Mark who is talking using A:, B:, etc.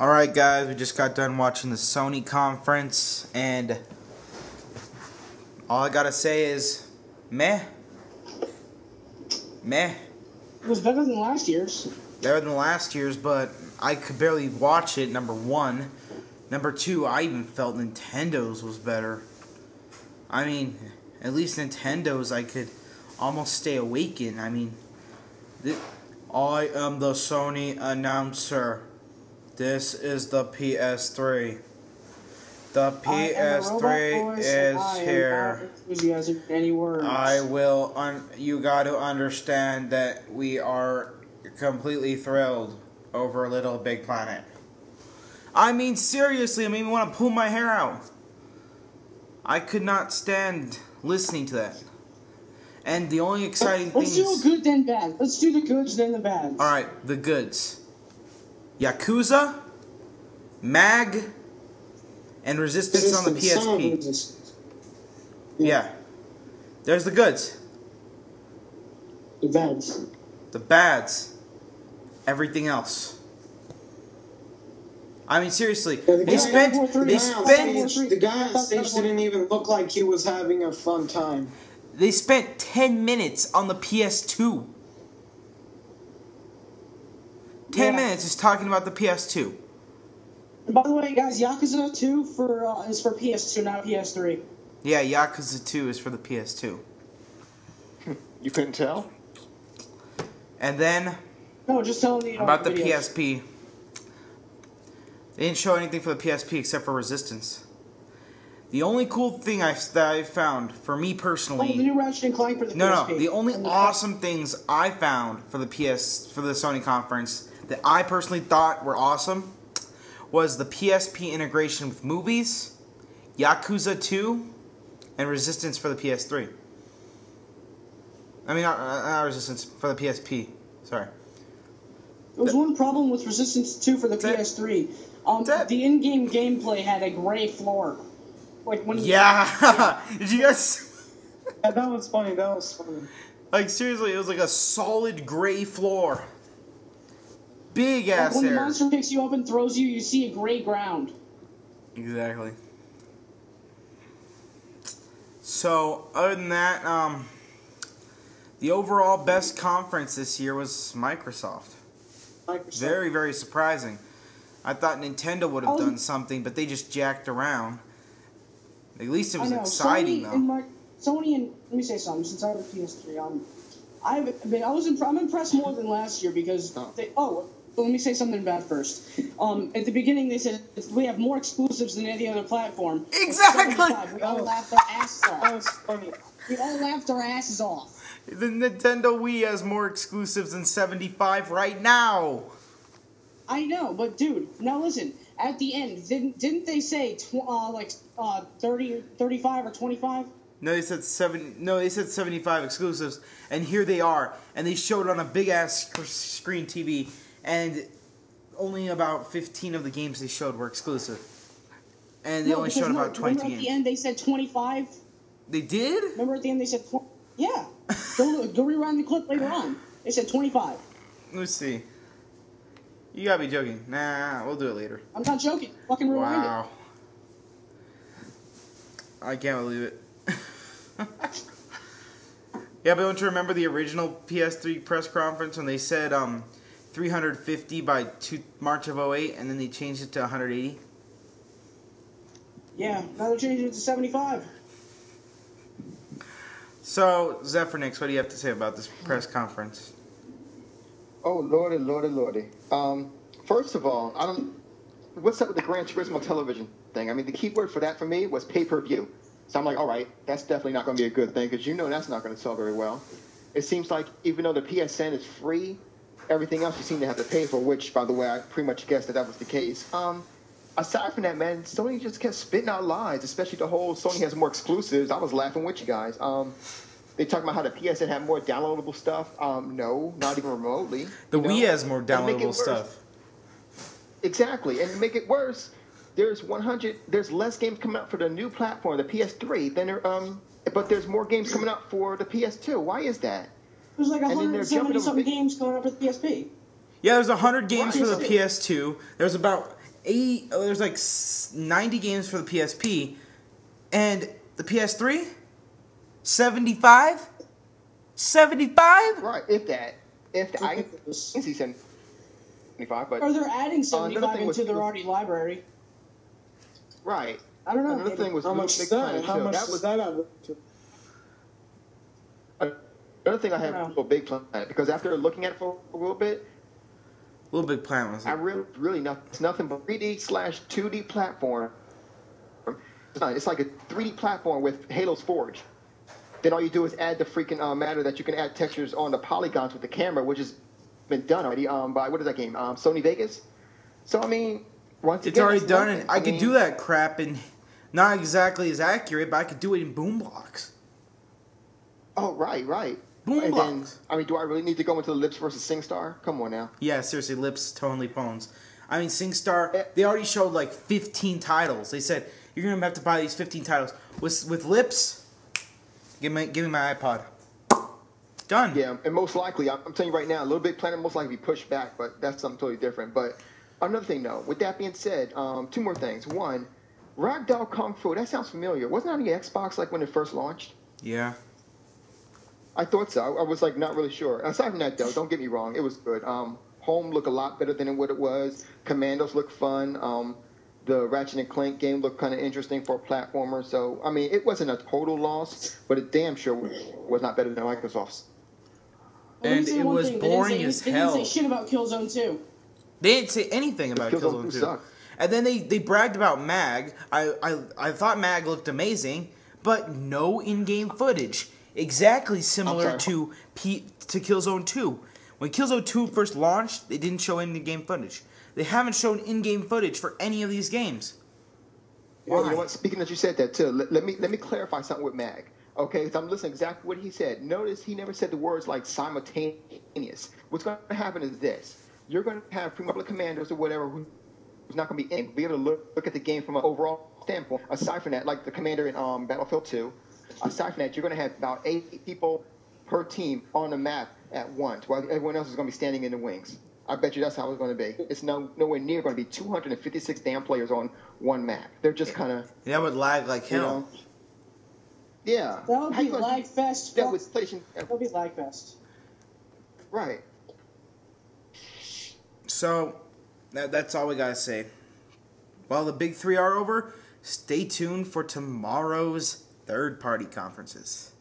A: Alright guys, we just got done watching the Sony conference, and all I gotta say is, meh. Meh.
B: It was better than last year's.
A: Better than last year's, but I could barely watch it, number one. Number two, I even felt Nintendo's was better. I mean, at least Nintendo's I could almost stay awake in. I mean, I am the Sony announcer. This is the PS3. The PS3 is here.
B: Any words?
A: You got to understand that we are completely thrilled over Little Big Planet. I mean, seriously, I made me want to pull my hair out. I could not stand listening to that. And the only exciting things...
B: Let's do a good then bad. Let's do the goods then the bads.
A: Alright, the goods. Yakuza, Mag, and Resistance on the PSP. Yeah. There's the goods.
B: The bads.
A: The bads. Everything else. I mean, seriously,
C: the guy on stage didn't even look like he was having a fun time.
A: They spent 10 minutes on the PS2. 10 minutes just talking about the PS2.
B: And by the way, guys, Yakuza 2 is for PS2, not PS3.
A: Yeah, Yakuza 2 is for the PS2.
C: You couldn't tell?
A: And then...
B: No, just telling you
A: about the PSP. They didn't show anything for the PSP except for Resistance. The only cool thing that I found, for me personally...
B: Oh, the new Ratchet and Clank for the PSP.
A: No, the only awesome things I found for the Sony conference that I personally thought were awesome was the PSP integration with movies, Yakuza 2, and Resistance for the PS3. I mean, not Resistance, for the PSP. Sorry.
B: There was one problem with Resistance 2 for the PS3. The in-game gameplay had a gray floor. Like when
A: yeah! Did you guys...
C: Yeah, that was funny,
A: Like, seriously, it was like a solid gray floor. Big ass
B: when
A: air.
B: the monster picks you up and throws you, you see a gray ground.
A: Exactly. So, other than that, the overall best conference this year was Microsoft. Very, very surprising. I thought Nintendo would have done something, but they just jacked around. At least it was exciting, though.
B: Sony and let me say something. Since I have a PS3, I'm impressed more than last year because let me say something bad first. At the beginning, they said we have more exclusives than any other platform.
A: Exactly.
B: We all laughed our asses off. That was funny. We all laughed our asses off.
A: The Nintendo Wii has more exclusives than 75 right now.
B: I know, but dude, now listen. At the end, didn't they say 30, 35, or 25?
A: No, they said 75 exclusives, and here they are. And they showed it on a big ass screen TV, and only about 15 of the games they showed were exclusive. And they only showed about 20 games.
B: At the end they said 25.
A: They did?
B: Remember at the end they said 20? Yeah. Go rewind the clip later on. They said 25.
A: Let's see. You gotta be joking. Nah, we'll do it later.
B: I'm not joking. Fucking rewind it.
A: I can't believe it. Yeah, but don't you remember the original PS3 press conference when they said 350 by March of 08, and then they changed it to 180?
B: Yeah, now they're changing it to 75.
A: So, Zephyrnix, what do you have to say about this press conference?
D: Oh, lordy. First of all, what's up with the Gran Turismo television thing? I mean, the key word for that for me was pay-per-view. So I'm like, all right, that's definitely not going to be a good thing because that's not going to sell very well. It seems like even though the PSN is free, everything else you seem to have to pay for, which, by the way, I pretty much guessed that was the case. Aside from that, man, Sony just kept spitting out lies, especially the whole Sony has more exclusives. I was laughing with you guys. They talk about how the PSN had more downloadable stuff. No, not even remotely.
A: The Wii has more downloadable stuff.
D: Exactly, and to make it worse, there's less games coming out for the new platform, the PS3, but there's more games coming out for the PS2. Why is that?
B: There's like 170-something games going up for the PSP.
A: Yeah, there's 100 games for the PS2. There's about there's like 90 games for the PSP, and the PS3, 75. 75?
D: Right, if that. I can see 75, but...
B: Or they're adding 75 into their already library.
D: Right.
B: I don't know.
D: Another thing was
C: how much is that? How much is that out of?
D: Another thing I have a Little Big Planet, because after looking at it for a little bit,
A: Little Big Planet was...
D: it's nothing but 3D/2D platform. It's like a 3D platform with Halo's Forge. Then all you do is add the freaking matter that you can add textures on the polygons with the camera, which has been done already by, what is that game? Sony Vegas? So, I mean,
A: it's already done, and I could do that crap, and not exactly as accurate, but I could do it in boom blocks.
D: Oh, right.
A: Boom
D: and
A: blocks.
D: Then, I mean, do I really need to go into the Lips versus SingStar? Come on now.
A: Yeah, seriously, Lips totally phones. I mean, SingStar, they already showed like 15 titles. They said, you're going to have to buy these 15 titles. With Lips... Give me my iPod. Done.
D: Yeah, and most likely, I'm telling you right now, Little Big Planet most likely be pushed back, but that's something totally different. But another thing, though, with that being said, two more things. One, Ragdoll Kung Fu, that sounds familiar. Wasn't that on the Xbox like when it first launched?
A: Yeah.
D: I thought so. I was like not really sure. Aside from that, though, don't get me wrong, it was good. Home looked a lot better than what it was. Commandos looked fun. The Ratchet and Clank game looked kind of interesting for a platformer. So, I mean, it wasn't a total loss, but it damn sure was not better than Microsoft's.
A: And it was boring as hell.
B: They didn't say shit about Killzone 2.
A: They didn't say anything about Killzone 2. And then they bragged about MAG. I thought MAG looked amazing, but no in-game footage. Exactly similar to Killzone 2. When Killzone 2 first launched, they didn't show any in-game footage. They haven't shown in-game footage for any of these games.
D: Why? You know what? Speaking that you said that too, let me clarify something with Mag. Okay, so I'm listening exactly what he said. Notice he never said the words like simultaneous. What's going to happen is this: you're going to have pre-public commanders or whatever who's not going to be able to look at the game from an overall standpoint. Aside from that, like the commander in Battlefield 2, aside from that, you're going to have about 8 people per team on the map at once, while everyone else is going to be standing in the wings. I bet you that's how it's going to be. It's nowhere near going to be 256 damn players on one map. They're just kind of...
A: That would lag like hell.
D: Yeah.
B: That would be lag fest.
D: That would
B: be lag fest.
D: Right.
A: So, that's all we got to say. While the big 3 are over, stay tuned for tomorrow's third-party conferences.